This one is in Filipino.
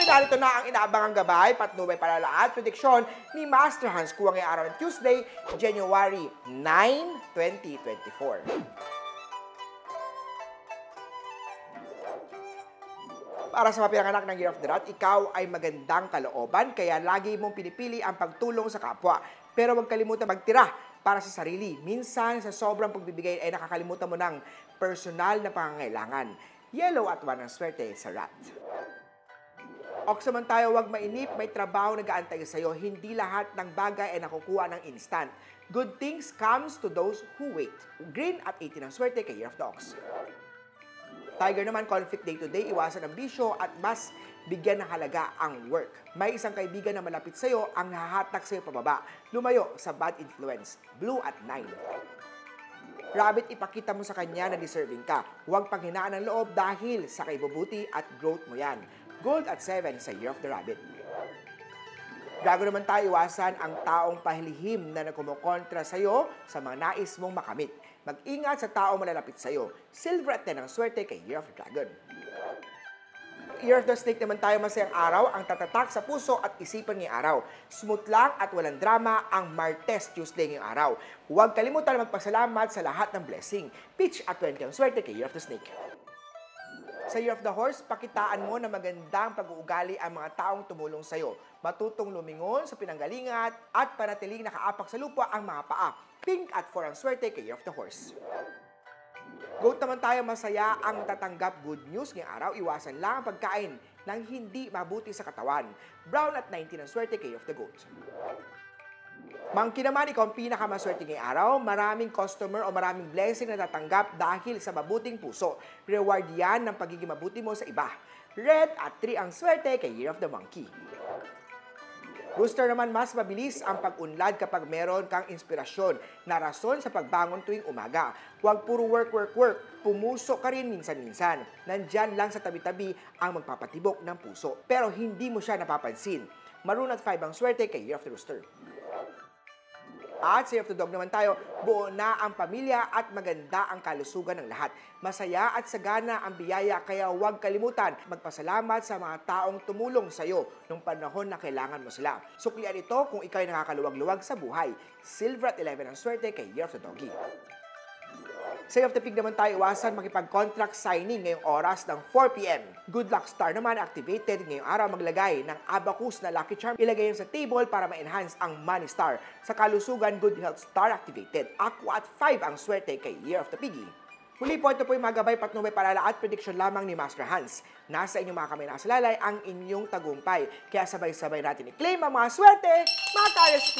narito na ang inaabangang gabay, patnubay palala at prediksyon ni Master Hans Kuwang ngayong araw ng Tuesday, January 9, 2024. Para sa mga pinanganak ng Year of the Rat, ikaw ay magandang kalooban, kaya lagi mong pinipili ang pagtulong sa kapwa. Pero huwag kalimutan magtira para sa sarili. Minsan, sa sobrang pagbibigay ay nakakalimutan mo ng personal na pangangailangan. Yellow at 1 ang swerte sa Rat. Ox naman tayo, huwag mainip, may trabaho nag-aantay sa'yo. Hindi lahat ng bagay ay nakukuha ng instant. Good things comes to those who wait. Green at 18 ang swerte kay Year of the Ox. Tiger naman, conflict day to day, iwasan ang bisyo at mas bigyan ng halaga ang work. May isang kaibigan na malapit sa'yo ang nahahatak sa'yo pababa. Lumayo sa bad influence. Blue at 9. Rabbit, ipakita mo sa kanya na deserving ka. Huwag panghinaan ng loob dahil sa kaibubuti at growth mo yan. Gold at 7 sa Year of the Rabbit. Dragon naman tayo, iwasan ang taong pahilihim na nagkumokontra sa'yo sa mga nais mong makamit. Mag-ingat sa taong malalapit sa'yo. Silver at 10 ang swerte kay Year of the Dragon. Year of the Snake naman tayo, masayang araw, ang tatatak sa puso at isipan ngayong araw. Smooth lang at walang drama ang Martes Tuesday ngayong araw. Huwag kalimutan magpasalamat sa lahat ng blessing. Peach at 20 ang swerte kay Year of the Snake. Sa Year of the Horse, pakitaan mo na magandang pag-uugali ang mga taong tumulong sa'yo. Matutong lumingon sa pinanggalingan at panatiling nakaapak sa lupa ang mga paa. Pink at 4 ang swerte kay Year of the Horse. Goat naman tayo, masaya ang tatanggap good news ngayong araw. Iwasan lang ang pagkain ng hindi mabuti sa katawan. Brown at 19 ang swerte kay Year of the Goat. Monkey naman, ikaw ang pinakamaswerte ngayong araw. Maraming customer o maraming blessing na tatanggap dahil sa mabuting puso. Reward yan ng pagiging mabuti mo sa iba. Red at 3 ang swerte kay Year of the Monkey. Rooster naman, mas mabilis ang pag-unlad kapag meron kang inspirasyon na rason sa pagbangon tuwing umaga. Huwag puro work. Pumuso ka rin minsan-minsan. Nandyan lang sa tabi-tabi ang magpapatibok ng puso. Pero hindi mo siya napapansin. Maroon at 5 ang swerte kay Year of the Rooster. At sa Year of the Dog naman tayo, buo na ang pamilya at maganda ang kalusugan ng lahat. Masaya at sagana ang biyaya, kaya huwag kalimutan magpasalamat sa mga taong tumulong sa iyo nung panahon na kailangan mo sila. Suklian ito kung ikaw ay nakakaluwag-luwag sa buhay. Silver at 11 ang swerte kay Year of the Doggy. Sa Year of the Pig naman tayo, iwasan makipag-contract signing ngayong oras ng 4 p.m. Good Luck Star naman activated ngayong araw, maglagay ng abacus na lucky charm. Ilagay sa table para ma-enhance ang Money Star. Sa kalusugan, Good Health Star activated. Aqua at 5 ang swerte kay Year of the Piggy. Huli po, ito po yung mga gabay, patnubay, palala at prediction lamang ni Master Hans. Nasa inyong mga kamay nakasalalay ang inyong tagumpay. Kaya sabay-sabay natin i-claim ang mga swerte, mga ka-RSP.